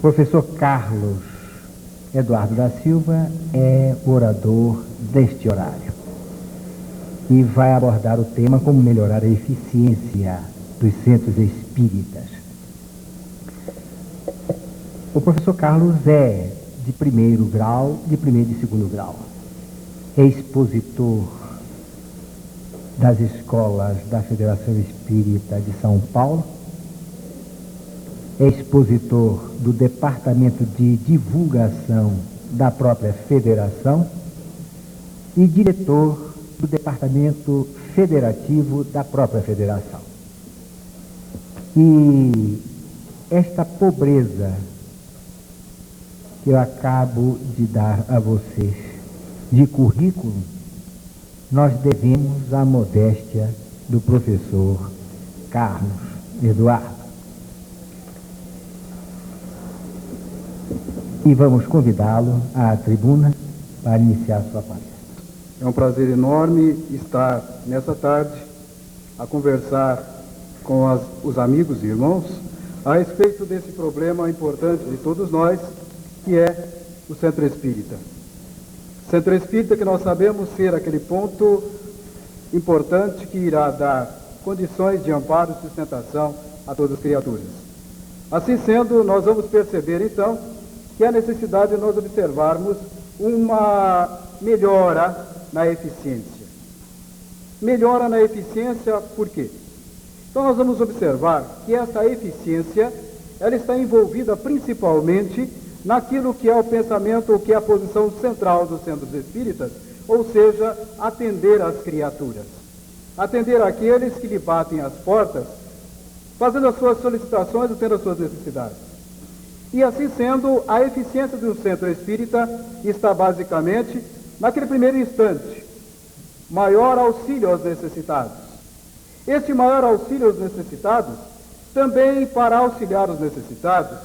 professor Carlos Eduardo da Silva é o orador deste horário e vai abordar o tema como melhorar a eficiência dos centros espíritas. O professor Carlos é de primeiro grau, de primeiro e segundo grau. É expositor das escolas da Federação Espírita de São Paulo, é expositor do Departamento de Divulgação da própria Federação e diretor do Departamento Federativo da própria Federação. E esta pobreza que eu acabo de dar a vocês de currículo, nós devemos à modéstia do professor Carlos Eduardo. E vamos convidá-lo à tribuna para iniciar sua palestra. É um prazer enorme estar nessa tarde a conversar com os amigos e irmãos a respeito desse problema importante de todos nós, que é o Centro Espírita. Centro Espírita que nós sabemos ser aquele ponto importante que irá dar condições de amparo e sustentação a todas as criaturas. Assim sendo, nós vamos perceber então que há necessidade de nós observarmos uma melhora na eficiência. Melhora na eficiência por quê? Então nós vamos observar que essa eficiência, ela está envolvida principalmente naquilo que é o pensamento, ou que é a posição central dos centros espíritas, ou seja, atender às criaturas. Atender àqueles que lhe batem as portas, fazendo as suas solicitações ou tendo as suas necessidades. E assim sendo, a eficiência do centro espírita está basicamente naquele primeiro instante, maior auxílio aos necessitados. Este maior auxílio aos necessitados, também para auxiliar os necessitados,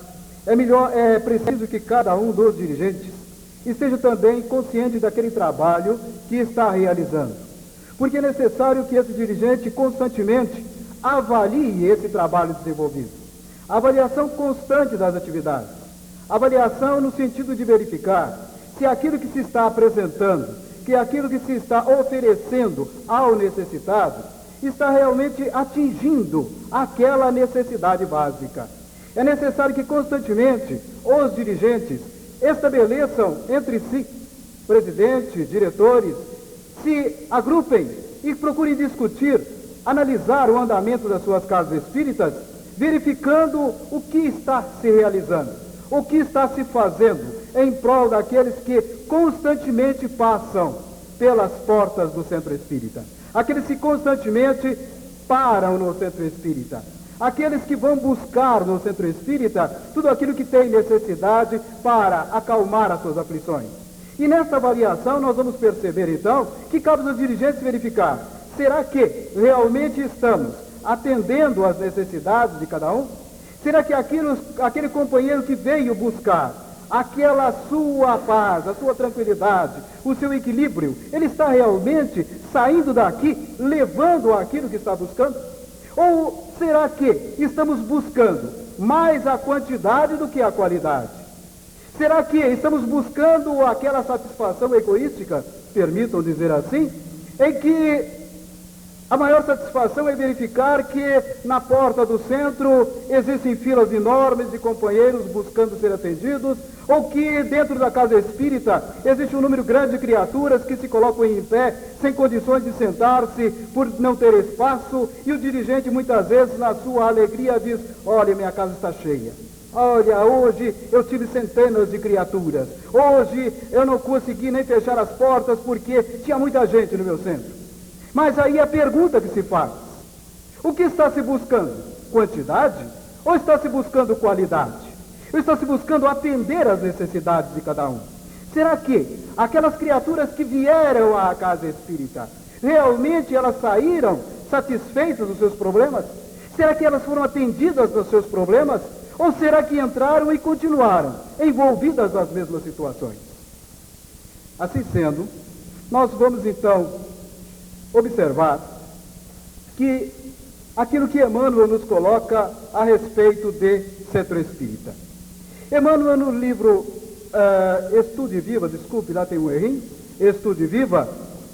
é preciso que cada um dos dirigentes esteja também consciente daquele trabalho que está realizando. Porque é necessário que esse dirigente constantemente avalie esse trabalho desenvolvido. Avaliação constante das atividades. Avaliação no sentido de verificar se aquilo que se está apresentando, que aquilo que se está oferecendo ao necessitado, está realmente atingindo aquela necessidade básica. É necessário que constantemente os dirigentes estabeleçam entre si, presidentes, diretores, se agrupem e procurem discutir, analisar o andamento das suas casas espíritas, verificando o que está se realizando, o que está se fazendo em prol daqueles que constantemente passam pelas portas do centro espírita, aqueles que constantemente param no centro espírita, aqueles que vão buscar no centro espírita tudo aquilo que tem necessidade para acalmar as suas aflições. E nesta avaliação nós vamos perceber então que cabe aos dirigentes verificar, será que realmente estamos atendendo às necessidades de cada um? Será que aquele companheiro que veio buscar aquela sua paz, a sua tranquilidade, o seu equilíbrio, ele está realmente saindo daqui, levando aquilo que está buscando? Ou será que estamos buscando mais a quantidade do que a qualidade? Será que estamos buscando aquela satisfação egoística, permitam dizer assim, em que a maior satisfação é verificar que na porta do centro existem filas enormes de companheiros buscando ser atendidos, ou que dentro da casa espírita existe um número grande de criaturas que se colocam em pé, sem condições de sentar-se por não ter espaço, e o dirigente muitas vezes na sua alegria diz, olha, minha casa está cheia. Olha, hoje eu tive centenas de criaturas, hoje eu não consegui nem fechar as portas porque tinha muita gente no meu centro. Mas aí a pergunta que se faz, o que está se buscando? Quantidade? Ou está se buscando qualidade? Ou está se buscando atender às necessidades de cada um? Será que aquelas criaturas que vieram à casa espírita, realmente elas saíram satisfeitas dos seus problemas? Será que elas foram atendidas nos seus problemas? Ou será que entraram e continuaram envolvidas nas mesmas situações? Assim sendo, nós vamos então observar que aquilo que Emmanuel nos coloca a respeito de centro espírita. Emmanuel, no livro Estude Viva, desculpe, lá tem um errinho, Estude Viva,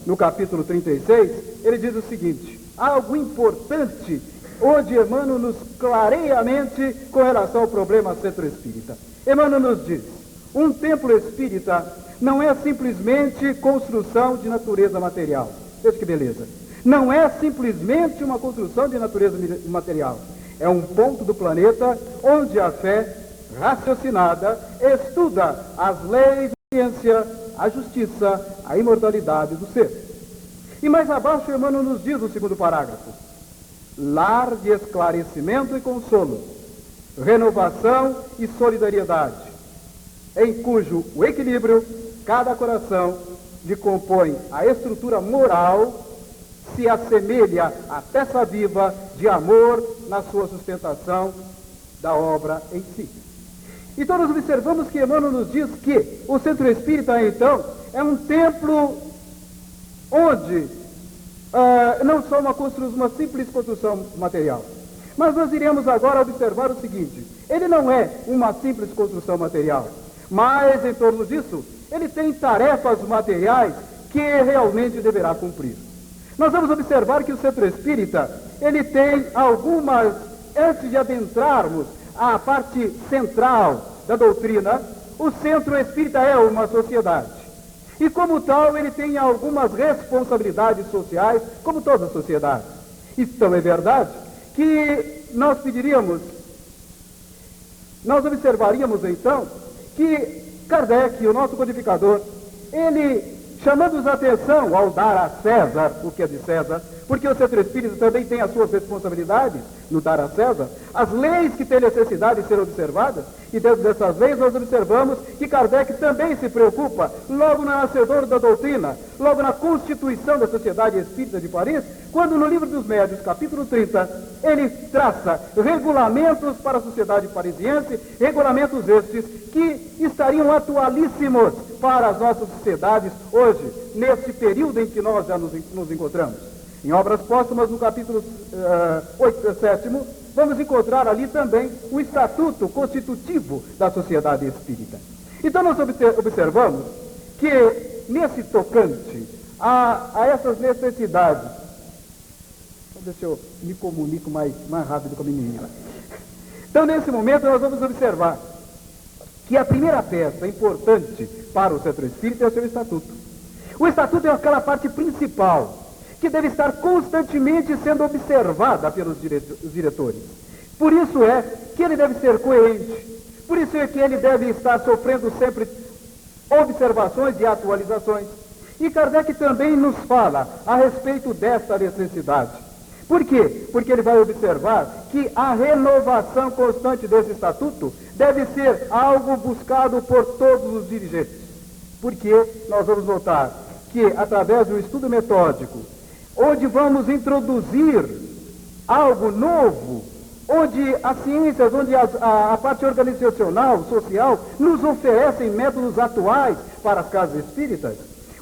no capítulo 36, ele diz o seguinte: algo importante, onde Emmanuel nos clareia a mente com relação ao problema centro espírita. Emmanuel nos diz: um templo espírita não é simplesmente construção de natureza material. Veja que beleza. Não é simplesmente uma construção de natureza material. É um ponto do planeta onde a fé raciocinada estuda as leis da ciência, a justiça, a imortalidade do ser. E mais abaixo, Emmanuel nos diz no segundo parágrafo: lar de esclarecimento e consolo, renovação e solidariedade, em cujo o equilíbrio cada coração lhe compõe a estrutura moral, se assemelha à peça viva de amor na sua sustentação da obra em si. Então nós observamos que Emmanuel nos diz que o centro espírita, então, é um templo onde não só uma simples construção material, mas nós iremos agora observar o seguinte: ele não é uma simples construção material, mas em torno disso ele tem tarefas materiais que realmente deverá cumprir. Nós vamos observar que o centro espírita, ele tem algumas, antes de adentrarmos a parte central da doutrina, o centro espírita é uma sociedade. E como tal, ele tem algumas responsabilidades sociais, como toda a sociedade. Então é verdade que nós observaríamos então que Kardec, o nosso codificador, ele, chamando-nos a atenção ao dar a César o que é de César, porque o centro espírita também tem as suas responsabilidades no dar a César, as leis que têm necessidade de ser observadas, e dentro dessas leis nós observamos que Kardec também se preocupa, logo no nascedor da doutrina, logo na constituição da Sociedade Espírita de Paris, quando no Livro dos Médiuns, capítulo 30, ele traça regulamentos para a sociedade parisiense, regulamentos estes que estariam atualíssimos para as nossas sociedades hoje, nesse período em que nós já nos encontramos. Em Obras Póstumas, no capítulo 7º, vamos encontrar ali também o estatuto constitutivo da sociedade espírita. Então nós observamos que nesse tocante a essas necessidades, deixa eu me comunico mais rápido com a menina. Então nesse momento nós vamos observar que a primeira peça importante para o centro espírita é o seu estatuto. O estatuto é aquela parte principal que deve estar constantemente sendo observada pelos diretores. Por isso é que ele deve ser coerente, por isso é que ele deve estar sofrendo sempre observações e atualizações. E Kardec também nos fala a respeito desta necessidade. Por quê? Porque ele vai observar que a renovação constante desse estatuto deve ser algo buscado por todos os dirigentes. Porque nós vamos notar que, através do estudo metódico, onde vamos introduzir algo novo, onde as ciências, onde a parte organizacional, social, nos oferecem métodos atuais para as casas espíritas,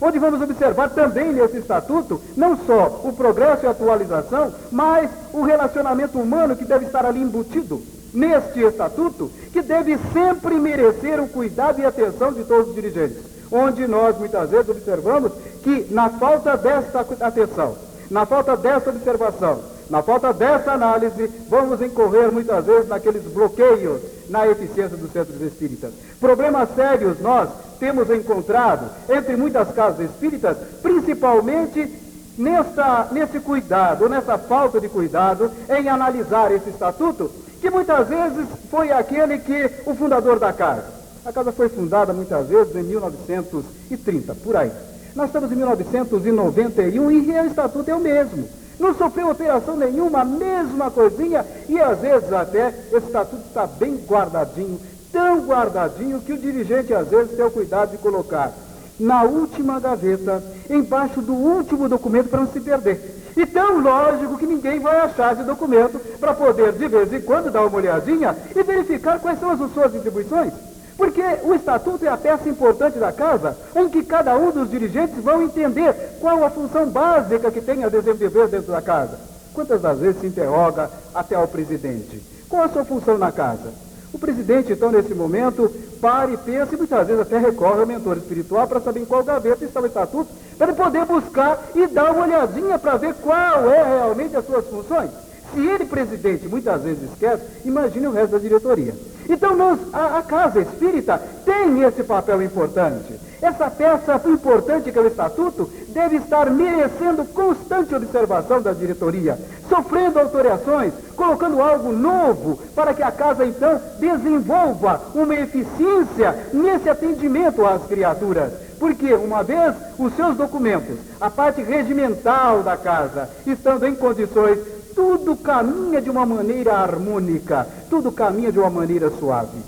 onde vamos observar também nesse estatuto, não só o progresso e a atualização, mas o relacionamento humano que deve estar ali embutido neste estatuto, que deve sempre merecer o cuidado e atenção de todos os dirigentes, onde nós muitas vezes observamos que na falta desta atenção, na falta dessa observação, na falta dessa análise, vamos incorrer muitas vezes naqueles bloqueios na eficiência dos centros espíritas. Problemas sérios nós temos encontrado entre muitas casas espíritas, principalmente nesse cuidado, nessa falta de cuidado em analisar esse estatuto, que muitas vezes foi aquele que o fundador da casa. A casa foi fundada muitas vezes em 1930, por aí. Nós estamos em 1991 e o estatuto é o mesmo. Não sofreu alteração nenhuma, a mesma coisinha, e às vezes até esse estatuto está bem guardadinho, tão guardadinho que o dirigente às vezes tem o cuidado de colocar na última gaveta, embaixo do último documento para não se perder. E tão lógico que ninguém vai achar esse documento para poder de vez em quando dar uma olhadinha e verificar quais são as suas atribuições. Porque o estatuto é a peça importante da casa, em que cada um dos dirigentes vão entender qual a função básica que tem a desenvolver dentro da casa. Quantas das vezes se interroga até ao presidente? Qual a sua função na casa? O presidente, então, nesse momento, para e pensa e muitas vezes até recorre ao mentor espiritual para saber em qual gaveta está o estatuto, para ele poder buscar e dar uma olhadinha para ver qual é realmente as suas funções. Se ele, presidente, muitas vezes esquece, imagine o resto da diretoria. Então, a Casa Espírita tem esse papel importante. Essa peça importante que é o estatuto deve estar merecendo constante observação da diretoria, sofrendo alterações, colocando algo novo para que a casa então desenvolva uma eficiência nesse atendimento às criaturas. Porque, uma vez os seus documentos, a parte regimental da casa, estando em condições, tudo caminha de uma maneira harmônica, tudo caminha de uma maneira suave.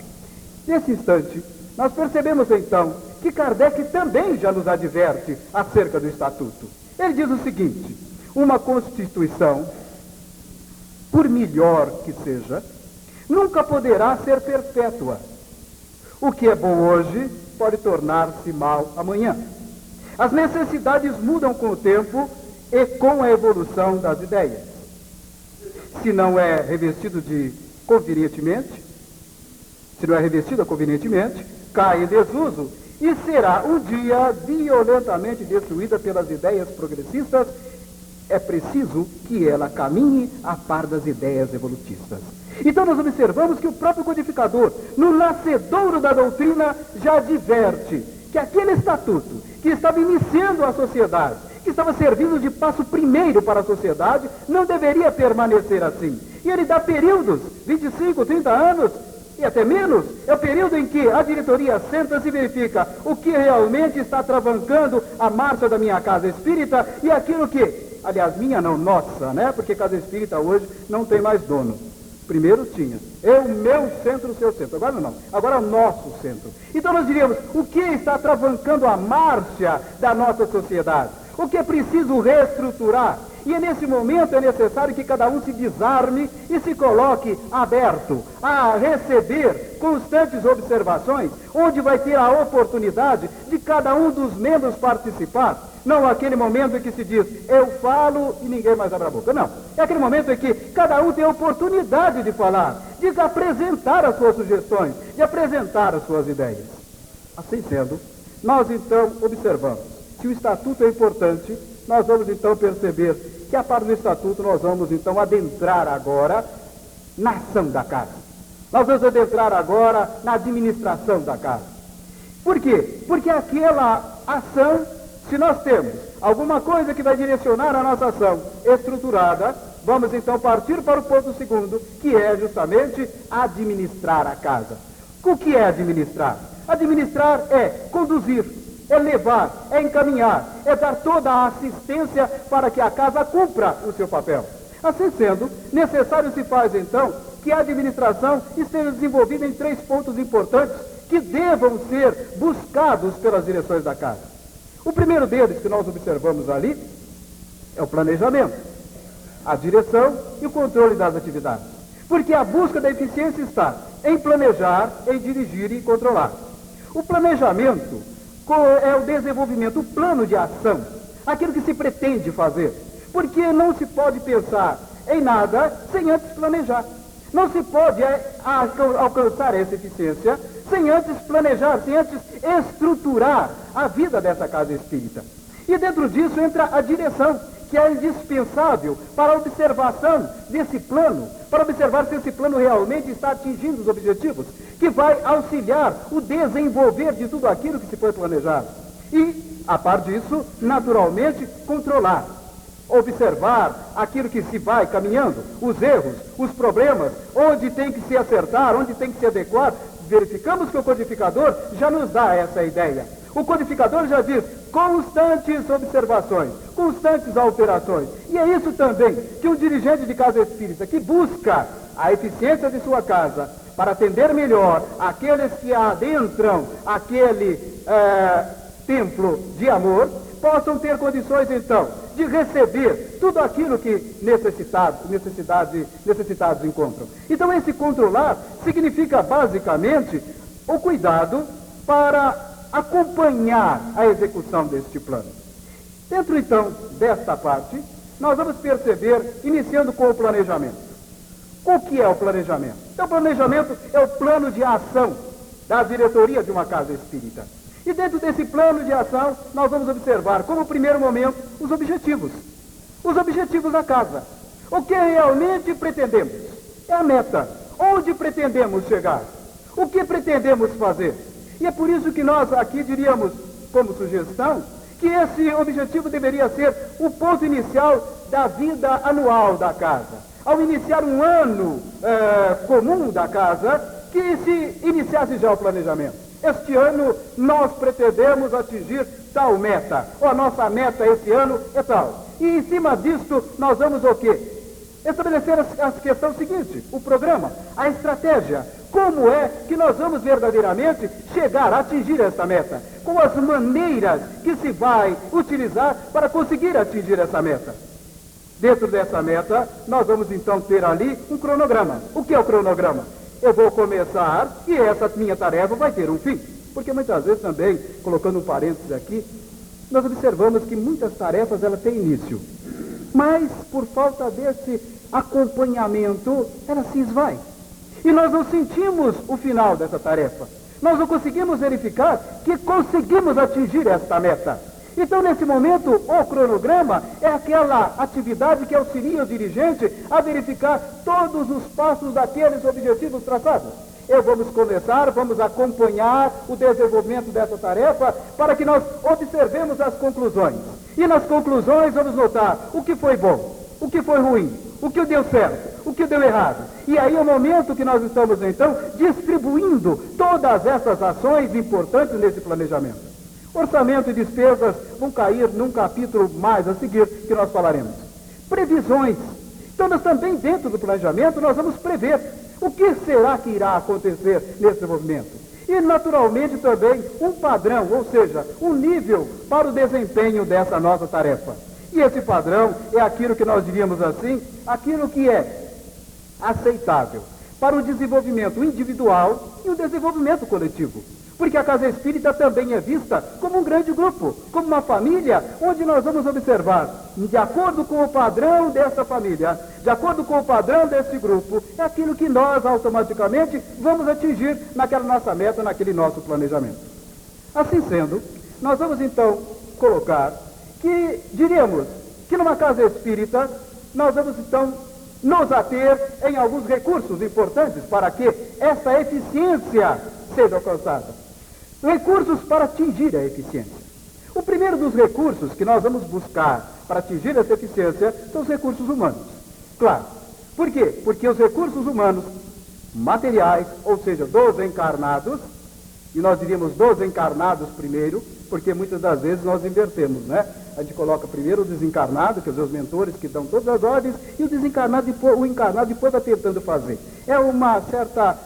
Nesse instante, nós percebemos então que Kardec também já nos adverte acerca do estatuto. Ele diz o seguinte: uma Constituição, por melhor que seja, nunca poderá ser perpétua. O que é bom hoje pode tornar-se mal amanhã. As necessidades mudam com o tempo e com a evolução das ideias. Se não é revestido convenientemente, cai em desuso e será um dia violentamente destruída pelas ideias progressistas. É preciso que ela caminhe a par das ideias evolutistas. Então nós observamos que o próprio codificador, no nascedouro da doutrina, já adverte que aquele estatuto que estava iniciando a sociedade, que estava servindo de passo primeiro para a sociedade, não deveria permanecer assim. E ele dá períodos, 25, 30 anos, e até menos, é o período em que a diretoria senta-se e verifica o que realmente está travancando a marcha da minha casa espírita e aquilo que, aliás, minha não, nossa, né? Porque casa espírita hoje não tem mais dono. Primeiro tinha. É o meu centro, o seu centro. Agora não. Agora é o nosso centro. Então nós diríamos, o que está travancando a marcha da nossa sociedade? O que é preciso reestruturar? E nesse momento é necessário que cada um se desarme e se coloque aberto a receber constantes observações, onde vai ter a oportunidade de cada um dos membros participar. Não aquele momento em que se diz, eu falo e ninguém mais abre a boca. Não. É aquele momento em que cada um tem a oportunidade de falar, de apresentar as suas sugestões, de apresentar as suas ideias. Assim sendo, nós então observamos que o estatuto é importante. Nós vamos então perceber que a parte do estatuto nós vamos então adentrar agora na ação da casa. Nós vamos adentrar agora na administração da casa. Por quê? Porque aquela ação, se nós temos alguma coisa que vai direcionar a nossa ação estruturada, vamos então partir para o ponto segundo, que é justamente administrar a casa. O que é administrar? Administrar é conduzir, é levar, é encaminhar, é dar toda a assistência para que a casa cumpra o seu papel. Assim sendo, necessário se faz então que a administração esteja desenvolvida em 3 pontos importantes que devam ser buscados pelas direções da casa. O primeiro deles que nós observamos ali é o planejamento, a direção e o controle das atividades. Porque a busca da eficiência está em planejar, em dirigir e controlar. O planejamento é o desenvolvimento, o plano de ação, aquilo que se pretende fazer. Porque não se pode pensar em nada sem antes planejar. Não se pode alcançar essa eficiência sem antes planejar, sem antes estruturar a vida dessa casa espírita. E dentro disso entra a direção, que é indispensável para a observação desse plano, para observar se esse plano realmente está atingindo os objetivos, que vai auxiliar o desenvolver de tudo aquilo que se foi planejado. E, a par disso, naturalmente, controlar, observar aquilo que se vai caminhando, os erros, os problemas, onde tem que se acertar, onde tem que se adequar. Verificamos que o codificador já nos dá essa ideia. O codificador já diz constantes observações, constantes alterações. E é isso também que um dirigente de casa espírita que busca a eficiência de sua casa para atender melhor aqueles que adentram aquele templo de amor, possam ter condições então de receber tudo aquilo que necessitados encontram. Então esse controlar significa basicamente o cuidado para acompanhar a execução deste plano. Dentro então desta parte, nós vamos perceber, iniciando com o planejamento. O que é o planejamento? Então, o planejamento é o plano de ação da diretoria de uma casa espírita. E dentro desse plano de ação, nós vamos observar, como primeiro momento, os objetivos. Os objetivos da casa. O que realmente pretendemos? É a meta. Onde pretendemos chegar? O que pretendemos fazer? E é por isso que nós aqui diríamos, como sugestão, que esse objetivo deveria ser o ponto inicial da vida anual da casa. Ao iniciar um ano comum da casa, que se iniciasse já o planejamento. Este ano nós pretendemos atingir tal meta, ou a nossa meta esse ano é tal. E em cima disto nós vamos o quê? Estabelecer a questão seguinte, o programa, a estratégia. Como é que nós vamos verdadeiramente chegar a atingir esta meta? Com as maneiras que se vai utilizar para conseguir atingir essa meta. Dentro dessa meta, nós vamos então ter ali um cronograma. O que é o cronograma? Eu vou começar e essa minha tarefa vai ter um fim. Porque muitas vezes também, colocando um parênteses aqui, nós observamos que muitas tarefas elas têm início. Mas por falta desse acompanhamento, ela se esvai. E nós não sentimos o final dessa tarefa. Nós não conseguimos verificar que conseguimos atingir esta meta. Então, nesse momento, o cronograma é aquela atividade que auxilia o dirigente a verificar todos os passos daqueles objetivos traçados. Vamos começar, vamos acompanhar o desenvolvimento dessa tarefa para que nós observemos as conclusões. E nas conclusões vamos notar o que foi bom, o que foi ruim, o que deu certo, o que deu errado. E aí é o momento que nós estamos, então, distribuindo todas essas ações importantes nesse planejamento. Orçamento e despesas vão cair num capítulo mais a seguir que nós falaremos. Previsões. Então, nós também, dentro do planejamento, nós vamos prever o que será que irá acontecer nesse desenvolvimento. E, naturalmente, também um padrão, ou seja, um nível para o desempenho dessa nossa tarefa. E esse padrão é aquilo que nós diríamos assim, aquilo que é aceitável para o desenvolvimento individual e o desenvolvimento coletivo. Porque a casa espírita também é vista como um grande grupo, como uma família, onde nós vamos observar, de acordo com o padrão dessa família, de acordo com o padrão desse grupo, é aquilo que nós automaticamente vamos atingir naquela nossa meta, naquele nosso planejamento. Assim sendo, nós vamos então colocar que, diríamos, que numa casa espírita, nós vamos então nos ater em alguns recursos importantes para que essa eficiência seja alcançada. Recursos para atingir a eficiência. O primeiro dos recursos que nós vamos buscar para atingir essa eficiência são os recursos humanos. Claro. Por quê? Porque os recursos humanos materiais, ou seja, dos encarnados, e nós diríamos dos encarnados primeiro, porque muitas das vezes nós invertemos, né? A gente coloca primeiro o desencarnado, que são os mentores que dão todas as ordens, e o desencarnado, o encarnado depois está tentando fazer. É uma certa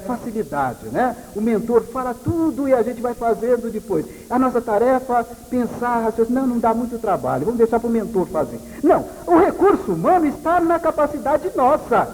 facilidade, né? O mentor fala tudo e a gente vai fazendo depois. A nossa tarefa, pensar, raciocinar, não dá muito trabalho, vamos deixar para o mentor fazer. Não, o recurso humano está na capacidade nossa,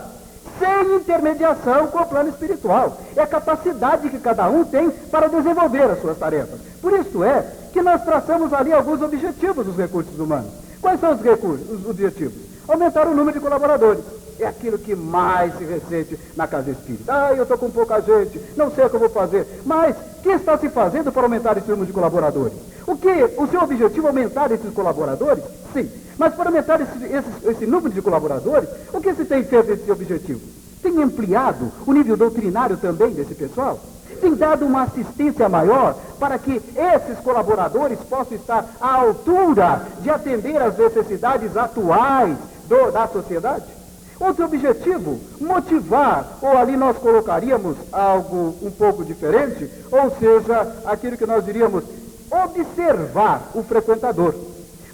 sem intermediação com o plano espiritual. É a capacidade que cada um tem para desenvolver as suas tarefas. Por isso é que nós traçamos ali alguns objetivos dos recursos humanos. Quais são os objetivos? Aumentar o número de colaboradores. É aquilo que mais se ressente na casa espírita. Eu estou com pouca gente, não sei o que eu vou fazer. Mas, o que está se fazendo para aumentar esse número de colaboradores? O seu objetivo é aumentar esses colaboradores? Sim. Mas para aumentar esse número de colaboradores, o que se tem feito desse objetivo? Tem ampliado o nível doutrinário também desse pessoal? Tem dado uma assistência maior para que esses colaboradores possam estar à altura de atender às necessidades atuais da sociedade? Outro objetivo, motivar, ou ali nós colocaríamos algo um pouco diferente, ou seja, aquilo que nós diríamos, observar o frequentador.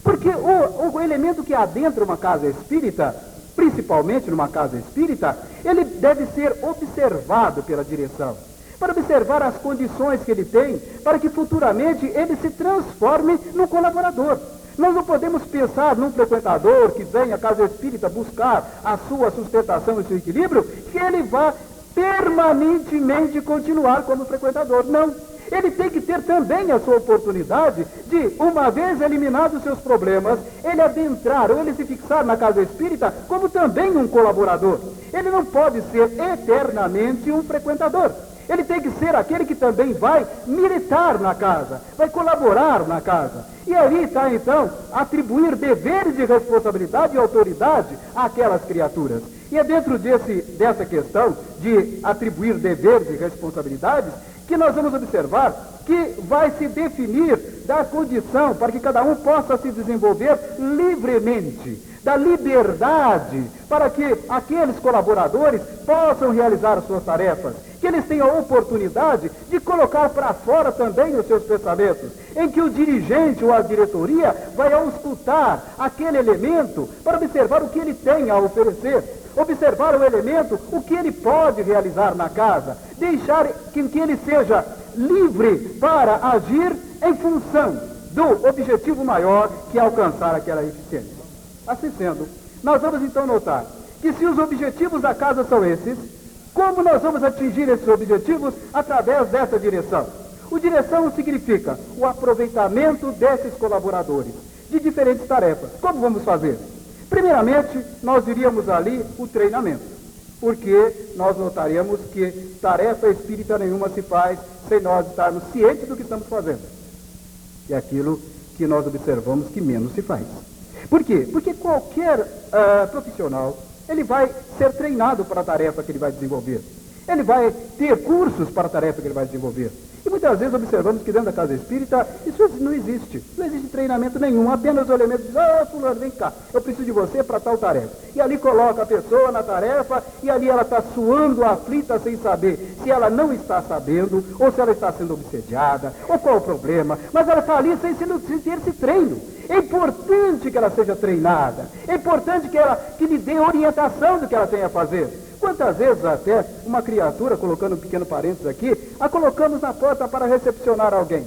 Porque o elemento que adentra uma casa espírita, principalmente numa casa espírita, ele deve ser observado pela direção, para observar as condições que ele tem, para que futuramente ele se transforme num colaborador. Nós não podemos pensar num frequentador que vem à casa espírita buscar a sua sustentação e seu equilíbrio, que ele vá permanentemente continuar como frequentador. Não. Ele tem que ter também a sua oportunidade de, uma vez eliminados os seus problemas, ele adentrar ou ele se fixar na casa espírita como também um colaborador. Ele não pode ser eternamente um frequentador. Ele tem que ser aquele que também vai militar na casa, vai colaborar na casa. E aí está, então, atribuir deveres de responsabilidade e autoridade àquelas criaturas. E é dentro dessa questão de atribuir deveres e responsabilidades que nós vamos observar que vai se definir da condição para que cada um possa se desenvolver livremente, da liberdade para que aqueles colaboradores possam realizar as suas tarefas, que eles tenham a oportunidade de colocar para fora também os seus pensamentos, em que o dirigente ou a diretoria vai auscultar aquele elemento para observar o que ele tem a oferecer, observar o elemento, o que ele pode realizar na casa, deixar que ele seja livre para agir em função do objetivo maior, que é alcançar aquela eficiência. Assim sendo, nós vamos então notar que se os objetivos da casa são esses, como nós vamos atingir esses objetivos? Através dessa direção. O direção significa o aproveitamento desses colaboradores de diferentes tarefas. Como vamos fazer? Primeiramente, nós diríamos ali o treinamento, porque nós notaríamos que tarefa espírita nenhuma se faz sem nós estarmos cientes do que estamos fazendo. É aquilo que nós observamos que menos se faz. Por quê? Porque qualquer profissional, ele vai ser treinado para a tarefa que ele vai desenvolver. Ele vai ter cursos para a tarefa que ele vai desenvolver. E muitas vezes observamos que dentro da casa espírita isso não existe. Não existe treinamento nenhum, apenas o elemento diz, fulano, vem cá, eu preciso de você para tal tarefa. E ali coloca a pessoa na tarefa, e ali ela está suando, aflita, sem saber se ela não está sabendo, ou se ela está sendo obsediada, ou qual o problema. Mas ela está ali sem ter esse treino. É importante que ela seja treinada. É importante que lhe dê orientação do que ela tem a fazer. Quantas vezes até uma criatura, colocando um pequeno parênteses aqui, a colocamos na porta para recepcionar alguém.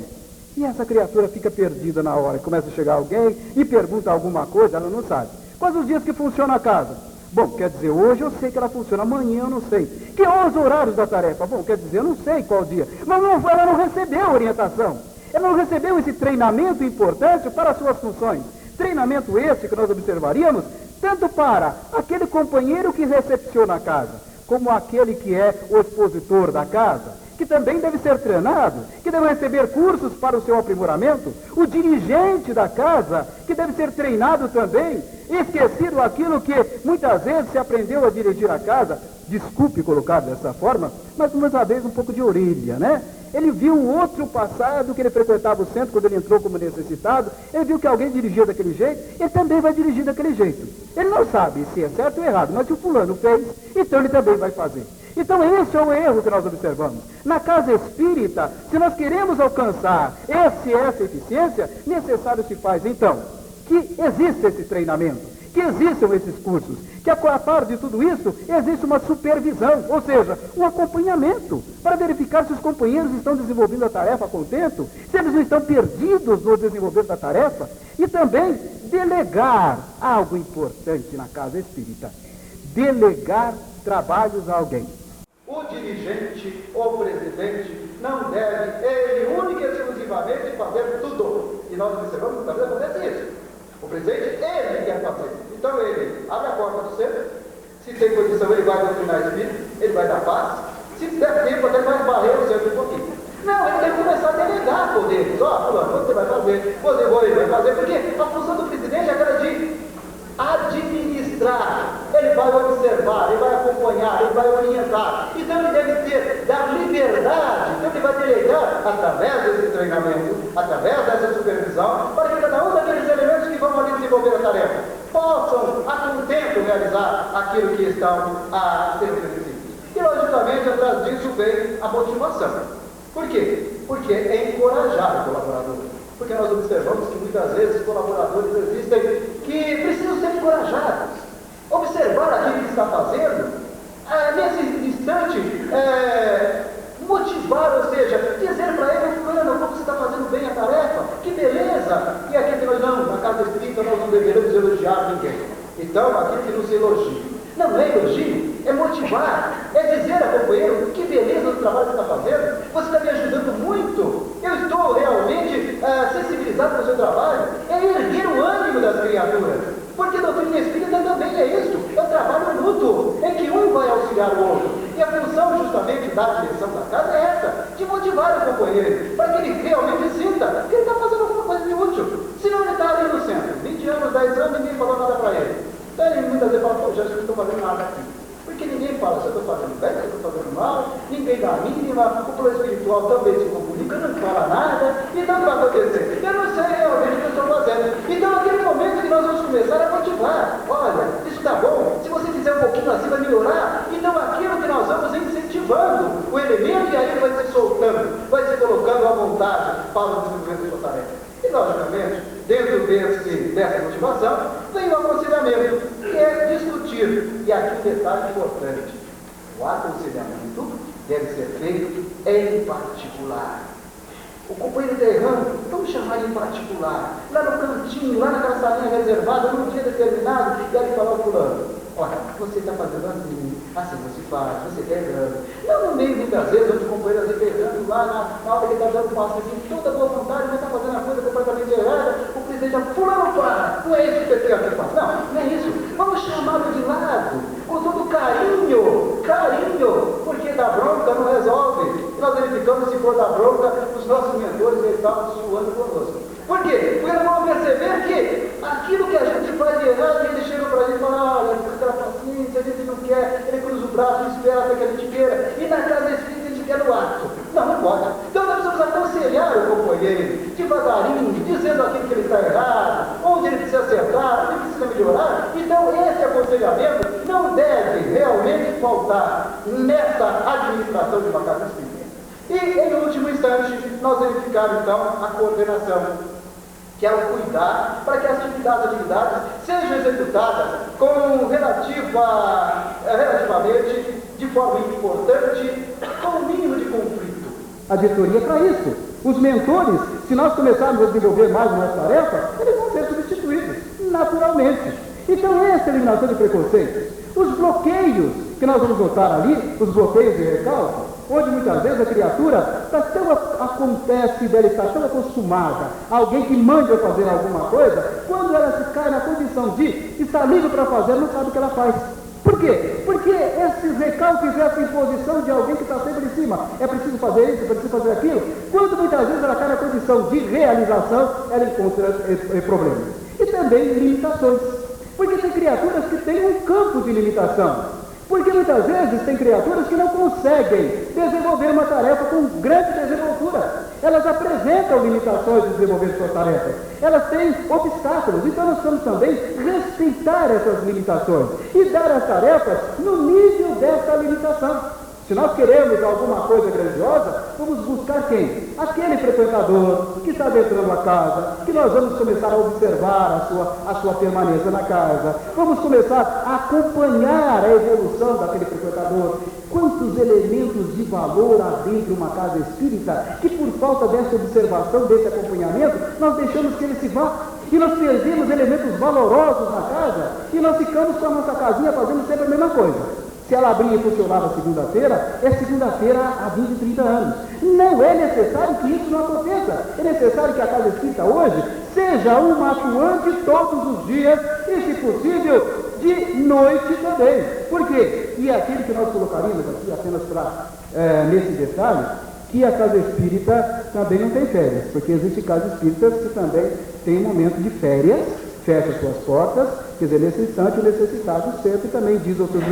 E essa criatura fica perdida na hora. Começa a chegar alguém e pergunta alguma coisa, ela não sabe. Quais os dias que funciona a casa? Bom, quer dizer, hoje eu sei que ela funciona, amanhã eu não sei. Que os horários da tarefa? Bom, quer dizer, eu não sei qual dia. Mas ela não recebeu orientação. Ela não recebeu esse treinamento importante para as suas funções. Treinamento esse que nós observaríamos tanto para aquele companheiro que recepciona a casa, como aquele que é o expositor da casa, que também deve ser treinado, que deve receber cursos para o seu aprimoramento, o dirigente da casa, que deve ser treinado também, esquecido aquilo que muitas vezes se aprendeu a dirigir a casa, desculpe colocar dessa forma, mas uma vez um pouco de orelha, né? Ele viu um outro passado que ele frequentava o centro quando ele entrou como necessitado, ele viu que alguém dirigia daquele jeito, ele também vai dirigir daquele jeito. Ele não sabe se é certo ou errado, mas se o fulano fez, então ele também vai fazer. Então esse é o erro que nós observamos. Na casa espírita, se nós queremos alcançar essa eficiência, necessário se faz então que exista esse treinamento, que existam esses cursos, que a par de tudo isso, existe uma supervisão, ou seja, um acompanhamento, para verificar se os companheiros estão desenvolvendo a tarefa a contento, se eles não estão perdidos no desenvolvimento da tarefa, e também delegar algo importante na casa espírita, delegar trabalhos a alguém. O dirigente ou presidente não deve, ele única e exclusivamente, fazer tudo, e nós observamos que talvez acontece isso. O presidente, ele quer fazer. Então ele abre a porta do centro, se tem condição ele vai doutrinar espírito, ele vai dar paz, se der tempo até vai varrer o centro um pouquinho. Não, ele tem que começar a delegar poderes. Fulano, você vai fazer, ele vai fazer, porque a função do presidente é aquela de administrar. Ele vai observar, ele vai acompanhar, ele vai orientar. Então ele deve dar liberdade, então ele vai delegar através desse treinamento, através dessa supervisão, para que cada um daqueles elementos que vão ali desenvolver a tarefa possam a contento realizar aquilo que estão a ser oferecidos. E logicamente atrás disso vem a motivação. Por quê? Porque é encorajar o colaborador. Porque nós observamos que muitas vezes colaboradores existem que precisam ser encorajados. Observar aquilo que está fazendo, nesse instante, motivar, ou seja, dizer para ele, fulano, como você está fazendo bem a tarefa, que beleza, e aquilo que nós não, na casa espírita nós não deveremos elogiar ninguém. Então, aquilo que nos elogia. Não é elogio, é motivar, é dizer ao companheiro, que beleza do trabalho que você está fazendo, você está me ajudando muito utilizado no seu trabalho é erguer o ânimo das criaturas. Porque a doutrina espírita também é isso, é um trabalho mútuo, em que um vai auxiliar o outro. E a função justamente da direção da casa é essa, de motivar o companheiro, para que ele realmente sinta que ele está fazendo alguma coisa de útil. Senão ele está ali no centro, 20 anos, 10 anos, ninguém falou nada para ele. Então ele muitas vezes fala, pô, já não estou fazendo nada aqui. Porque ninguém fala se eu estou fazendo bem, se eu estou fazendo mal, ninguém dá a mínima, o plano espiritual também se comunica, não fala nada, então o que vai acontecer? Eu não sei realmente o que eu estou fazendo. Então naquele momento que nós vamos começar a motivar, olha, isso está bom, se você fizer um pouquinho assim vai melhorar, então aquilo que nós vamos incentivando o elemento e aí ele vai se soltando, vai se colocando à vontade para o desenvolvimento da sua tarefa. E logicamente, dentro dessa motivação, vem o aconselhamento, que é discutir. E aqui um detalhe importante: o aconselhamento deve ser feito em particular. O companheiro está errando, vamos chamar ele em particular, lá no cantinho, lá naquela salinha reservada, num dia determinado, e aí falar ao fulano: olha, você está fazendo assim você faz, você está errando. Não no meio, muitas vezes, onde o companheiro está errando lá na hora que ele está dando passo assim, toda boa vontade, mas está fazendo a coisa completamente errada, o presidente já fulano, para, não é isso que você tem que fazer. Não é isso. Vamos chamá-lo de lado, com todo carinho, porque da bronca não resolve. E nós verificamos, se for da bronca, os nossos mentores estavam suando conosco. Por quê? Porque nós vamos perceber que aquilo que a gente faz de errado, ele chega para a gente e fala, olha, fica aquela paciência, a gente não quer, ele cruza o braço e espera até que a gente queira, e na casa espírita a gente quer no ato. Não pode. Então nós precisamos aconselhar o companheiro, devagarinho, dizendo aquilo que ele está errado, onde ele precisa acertar, onde ele precisa melhorar. Então esse aconselhamento não deve realmente faltar nessa administração de uma casa espírita. E, em último instante, nós verificamos, então, a coordenação, que é o cuidar para que as atividades sejam executadas relativamente, de forma importante, com o mínimo de conflito. A diretoria é para isso. Os mentores, se nós começarmos a desenvolver mais uma tarefa, eles vão ser substituídos, naturalmente. Então, essa eliminação de preconceitos, os bloqueios que nós vamos notar ali, os bloqueios de recalque, onde muitas vezes a criatura acontece dela estar tão acostumada a alguém que manda fazer alguma coisa, quando ela se cai na condição de estar livre para fazer, não sabe o que ela faz. Por quê? Porque esses recalques, essa imposição de alguém que está sempre em cima, é preciso fazer isso, é preciso fazer aquilo, quando muitas vezes ela cai na condição de realização, ela encontra problemas. E também limitações, porque tem criaturas que têm um campo de limitação. Porque muitas vezes tem criaturas que não conseguem desenvolver uma tarefa com grande desenvoltura. Elas apresentam limitações de desenvolver suas tarefas. Elas têm obstáculos. Então nós precisamos também respeitar essas limitações e dar as tarefas no nível dessa limitação. Se nós queremos alguma coisa grandiosa, vamos buscar quem? Aquele frequentador que está adentrando a casa, que nós vamos começar a observar a sua permanência na casa. Vamos começar a acompanhar a evolução daquele frequentador. Quantos elementos de valor há dentro de uma casa espírita que, por falta dessa observação, desse acompanhamento, nós deixamos que ele se vá. E nós perdemos elementos valorosos na casa e nós ficamos com a nossa casinha fazendo sempre a mesma coisa. Se ela abria e funcionava segunda-feira, é segunda-feira há 20, 30 anos. Não é necessário que isso não aconteça. É necessário que a casa espírita hoje seja uma atuante todos os dias e, se possível, de noite também. Por quê? E é aquilo que nós colocaríamos aqui apenas nesse detalhe, que a casa espírita também não tem férias, porque existem casas espíritas que também têm um momento de férias, fecha suas portas, quer dizer, nesse instante o necessitado sempre também diz aos seus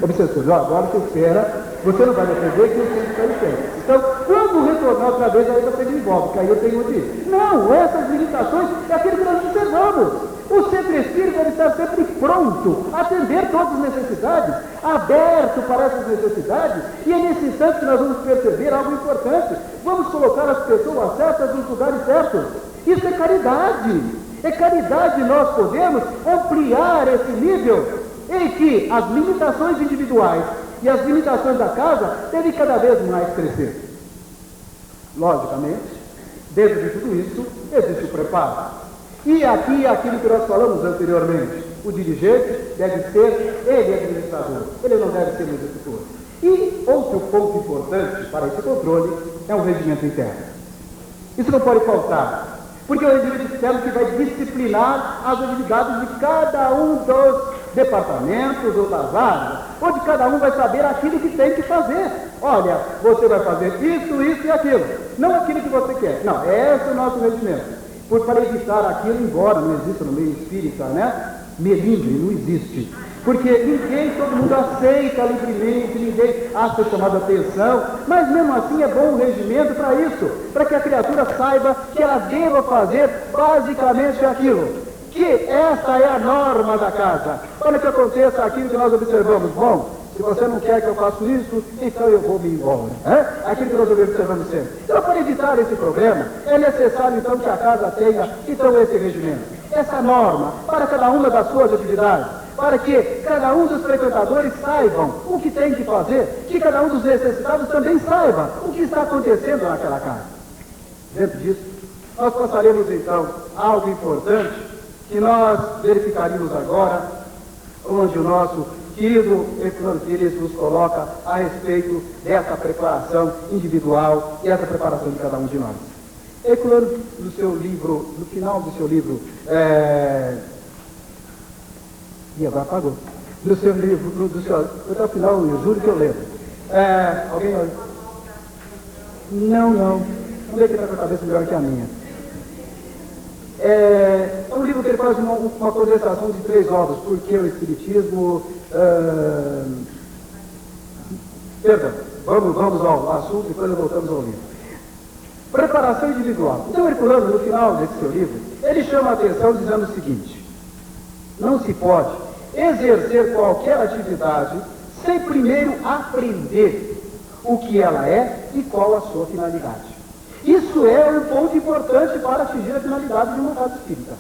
obsessores: agora você espera, você não vai me atender que eu tenho que ficar em férias. Então, quando retornar outra vez, aí você me envolve, que aí eu tenho onde ir. Não, essas limitações é aquilo que nós observamos. O centro espírita deve estar sempre pronto a atender todas as necessidades, aberto para essas necessidades, e é nesse instante que nós vamos perceber algo importante. Vamos colocar as pessoas certas nos lugares certos. Isso é caridade. É caridade nós podemos ampliar esse nível em que as limitações individuais e as limitações da casa devem cada vez mais crescer. Logicamente, dentro de tudo isso, existe o preparo. E aqui é aquilo que nós falamos anteriormente: o dirigente deve ser ele administrador, ele não deve ser o executor. E outro ponto importante para esse controle é o regimento interno. Isso não pode faltar. Porque o regimento externo que vai disciplinar as atividades de cada um dos departamentos ou das áreas, onde cada um vai saber aquilo que tem que fazer. Olha, você vai fazer isso, isso e aquilo, não aquilo que você quer. Não, esse é o nosso regimento. Para evitar aquilo, embora não exista no meio espírita, né? Melindre, não existe. Porque ninguém, todo mundo aceita livremente, ninguém acha chamada atenção, mas mesmo assim é bom o regimento para isso, para que a criatura saiba que ela deva fazer basicamente aquilo, que essa é a norma da casa. Para que aconteça aquilo que nós observamos. Bom, se você não quer que eu faça isso, então eu vou me embora. Aquilo que nós observamos sempre. Então, para evitar esse problema, é necessário então que a casa tenha então esse regimento, essa norma para cada uma das suas atividades, para que cada um dos frequentadores saibam o que tem que fazer, que cada um dos necessitados também saiba o que está acontecendo naquela casa. Dentro disso, nós passaremos então a algo importante que nós verificaríamos agora, onde o nosso querido Herculano Pires nos coloca a respeito dessa preparação individual e essa preparação de cada um de nós. Herculano, no seu livro, no final do seu livro, e agora apagou. No seu livro, até o final, eu juro que eu lembro. Alguém olha? Não. Vamos ver que está com a cabeça melhor que a minha. É um livro que ele faz uma condensação de 3 obras, porque o Espiritismo... Perdão, vamos ao assunto e depois voltamos ao livro. Preparação individual. Então, Herculano, no final desse seu livro, ele chama a atenção dizendo o seguinte: não se pode exercer qualquer atividade sem primeiro aprender o que ela é e qual a sua finalidade. Isso é um ponto importante para atingir a finalidade de uma casa espírita.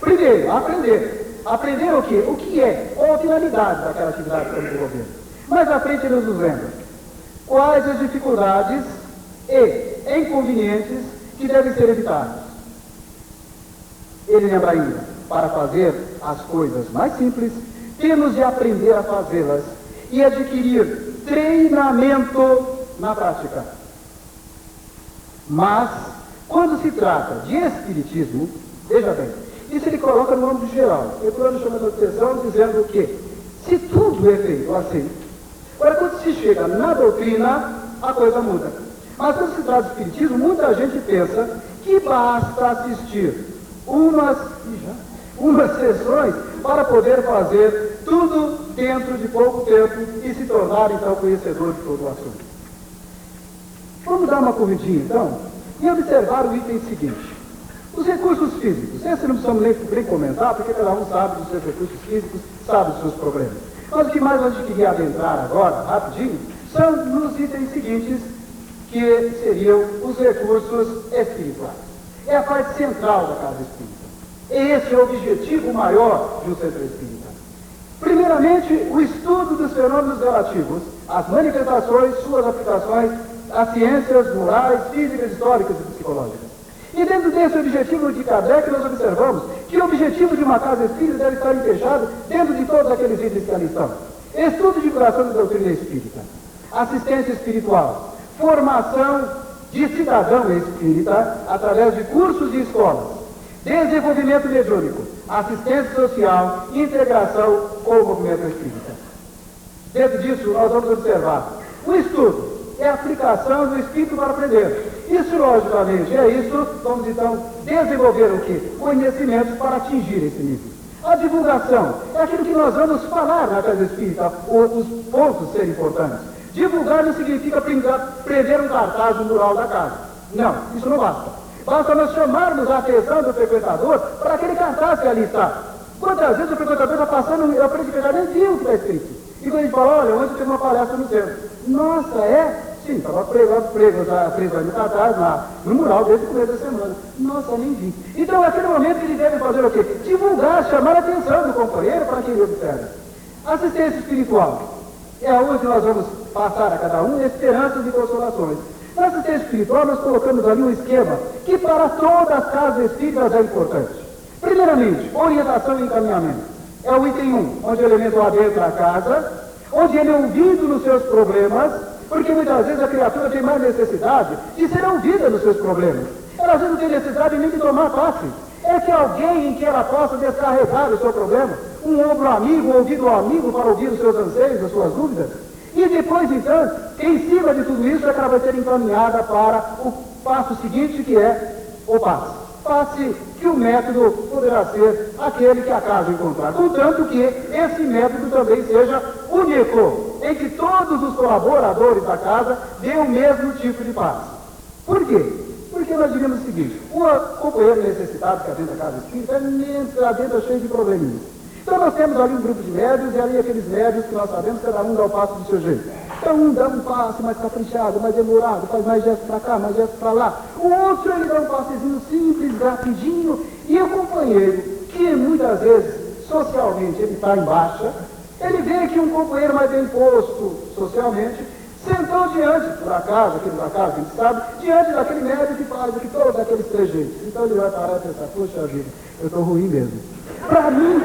Primeiro, aprender. Aprender o quê? O que é? Qual a finalidade daquela atividade que estamos desenvolvendo? Mais à frente ele nos lembra quais as dificuldades e inconvenientes que devem ser evitados. Ele lembra ainda, para fazer as coisas mais simples, temos de aprender a fazê-las e adquirir treinamento na prática. Mas, quando se trata de espiritismo, veja bem, isso ele coloca no âmbito geral. O plano chama a atenção dizendo que, se tudo é feito assim, agora quando se chega na doutrina, a coisa muda. Mas quando se trata de espiritismo, muita gente pensa que basta assistir umas sessões para poder fazer tudo dentro de pouco tempo e se tornar então conhecedor de todo o assunto. Vamos dar uma corridinha então e observar o item seguinte: os recursos físicos. Esse não precisamos nem comentar, porque cada um sabe dos seus recursos físicos, sabe dos seus problemas. Mas o que mais a gente queria adentrar agora, rapidinho, são nos itens seguintes, que seriam os recursos espirituais. É a parte central da casa espírita. Esse é o objetivo maior de um centro espírita. Primeiramente, o estudo dos fenômenos relativos às manifestações, suas aplicações, às ciências morais, físicas, históricas e psicológicas. E dentro desse objetivo de Kardec, nós observamos que o objetivo de uma casa espírita deve estar fechado dentro de todos aqueles itens que ali estão. Estudo de curação da doutrina espírita, assistência espiritual, formação de cidadão espírita através de cursos e escolas, desenvolvimento mediúnico, assistência social, integração com o movimento espírita. Dentro disso, nós vamos observar o estudo é a aplicação do espírito para aprender. Isso, logicamente, é isso. Vamos então desenvolver o quê? Conhecimentos para atingir esse nível. A divulgação é aquilo que nós vamos falar na casa espírita, os pontos serem importantes. Divulgar não significa prender um cartaz no mural da casa. Não, isso não basta. Basta nós chamarmos a atenção do frequentador para aquele cartaz que ali está. Quantas vezes o frequentador está passando, a frente já nem viu o que está escrito. E quando a gente fala, olha, ontem teve uma palestra no centro. Nossa, é? Sim, estava preso ali no cartaz, no mural, desde o começo da semana. Nossa, nem vi. Então, naquele momento, ele deve fazer o quê? Divulgar, chamar a atenção do companheiro para que ele observe. Assistência espiritual é onde nós vamos passar a cada um esperanças e consolações. Na assistência espiritual, nós colocamos ali um esquema que para todas as casas espíritas é importante. Primeiramente, orientação e encaminhamento. É o item 1, onde o elemento adentra a casa, onde ele é ouvido nos seus problemas, porque muitas vezes a criatura tem mais necessidade de ser ouvida nos seus problemas. Ela já não tem necessidade nem de tomar passe. É que alguém em que ela possa descarregar o seu problema, um ombro amigo, um ouvido amigo para ouvir os seus anseios, as suas dúvidas. E depois, então, em cima de tudo isso, é que ela vai ser encaminhada para o passo seguinte, que é o passe. Passe que o método poderá ser aquele que a casa encontrar. Contanto que esse método também seja único, em que todos os colaboradores da casa dêem o mesmo tipo de passe. Por quê? Porque nós diríamos o seguinte: o companheiro necessitado que está dentro da casa espírita, lá dentro cheio de probleminhas. Então nós temos ali um grupo de médios, e ali aqueles médios que nós sabemos, cada um dá o passo do seu jeito. Então um dá um passo mais caprichado, mais demorado, faz mais gesto para cá, mais gesto para lá. O outro ele dá um passezinho simples, rapidinho, e o companheiro, que muitas vezes socialmente ele está em baixa, ele vê que um companheiro mais bem posto socialmente sentou diante, por acaso, aquele da casa, a gente sabe, diante daquele médico que faz aqui todos aqueles trejeitos. Então ele vai parar e pensar: poxa vida, eu estou ruim mesmo. Para mim,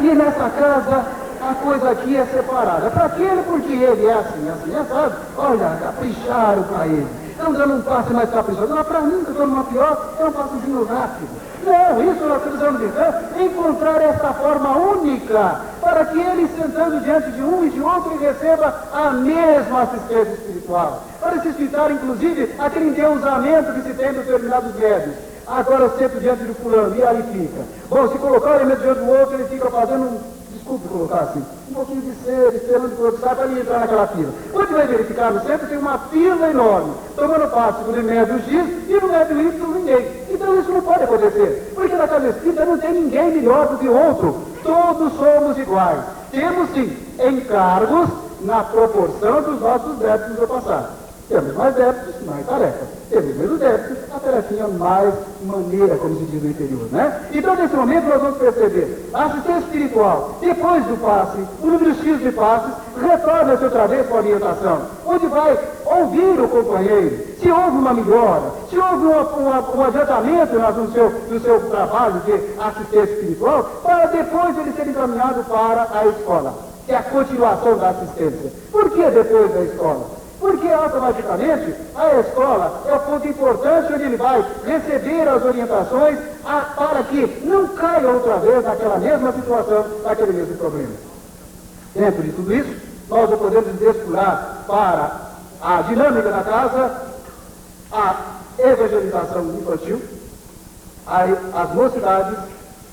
e nessa casa, a coisa aqui é separada. Para aquele, porque ele é assim, sabe? Olha, capricharam para ele. Estão dando um passe mais caprichoso. Mas para mim, que eu estou numa pior, é um passezinho rápido. Não, isso nós precisamos então encontrar essa forma única para que ele, sentando diante de um e de outro, receba a mesma assistência espiritual. Para se explicar, inclusive, aquele endeusamento que se tem dos determinados médios. Agora eu sento diante do fulano, e aí fica. Bom, se colocar o elemento diante do outro, ele fica fazendo desculpe colocar assim, um pouquinho de cera, esperando que o outro saia para ele entrar naquela fila. Quando vai verificar no centro, tem uma fila enorme, tomando passo por médio X e no médio Y ninguém. Então isso não pode acontecer, porque na casa espírita não tem ninguém melhor do que o outro. Todos somos iguais. Temos sim encargos na proporção dos nossos débitos do passado. Temos mais débitos, mais tarefas. Temos menos débitos, a tarefinha mais maneira, como se diz no interior, né? Então, nesse momento, nós vamos perceber a assistência espiritual, depois do passe, o número X de passes, retorna-se outra vez com a orientação, onde vai ouvir o companheiro, se houve uma melhora, se houve um adiantamento no seu trabalho de assistência espiritual, para depois ele ser encaminhado para a escola, que é a continuação da assistência. Por que depois da escola? Porque automaticamente a escola é o ponto importante onde ele vai receber as orientações para que não caia outra vez naquela mesma situação, naquele mesmo problema. Dentro de tudo isso, nós podemos descurar para a dinâmica da casa, a evangelização infantil, as mocidades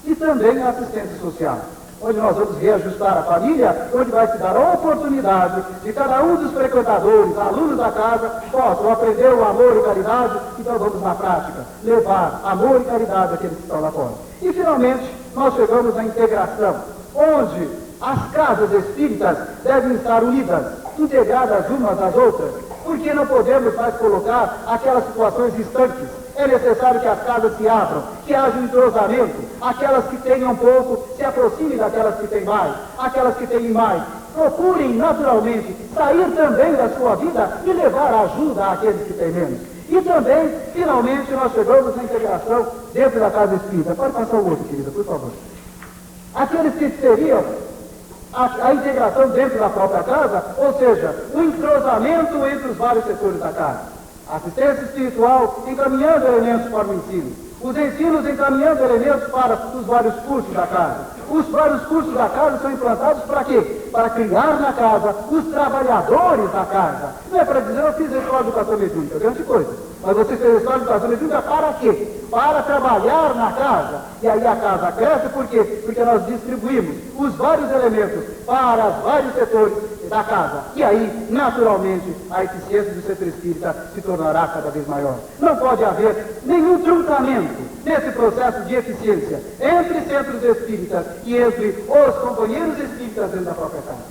e também a assistência social, onde nós vamos reajustar a família, onde vai se dar a oportunidade de cada um dos frequentadores, alunos da casa, possam aprender o amor e caridade. Então vamos na prática levar amor e caridade àqueles que estão lá fora. E finalmente nós chegamos à integração, onde as casas espíritas devem estar unidas, integradas umas às outras, porque não podemos mais colocar aquelas situações estanques. É necessário que as casas se abram, que haja um entrosamento, aquelas que tenham pouco se aproximem daquelas que têm mais, aquelas que têm mais procurem naturalmente sair também da sua vida e levar ajuda àqueles que têm menos. E também, finalmente, nós chegamos na integração dentro da casa espírita. Pode passar o outro, querida, por favor. Aqueles que seriam a integração dentro da própria casa, ou seja, o entrosamento entre os vários setores da casa. Assistência espiritual encaminhando elementos para o ensino. Os ensinos encaminhando elementos para os vários cursos da casa. Os vários cursos da casa são implantados para quê? Para criar na casa os trabalhadores da casa. Não é para dizer: eu fiz a escola de educação mediúnica, grande coisa. Mas você fez a escola de educação mediúnica para quê? Para trabalhar na casa. E aí a casa cresce, por quê? Porque nós distribuímos os vários elementos para os vários setores da casa. E aí, naturalmente, a eficiência do centro espírita se tornará cada vez maior. Não pode haver nenhum truncamento nesse processo de eficiência entre centros espíritas e entre os companheiros espíritas dentro da própria casa.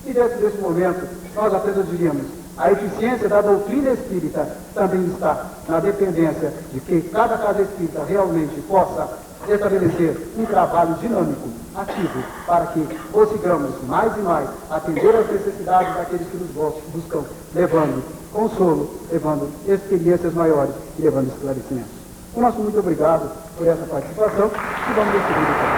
E dentro desse momento, nós apenas diríamos: a eficiência da doutrina espírita também está na dependência de que cada casa espírita realmente possa estabelecer um trabalho dinâmico, ativo, para que consigamos mais e mais atender às necessidades daqueles que nos buscam, levando consolo, levando experiências maiores e levando esclarecimentos. O nosso muito obrigado por essa participação e vamos em seguida.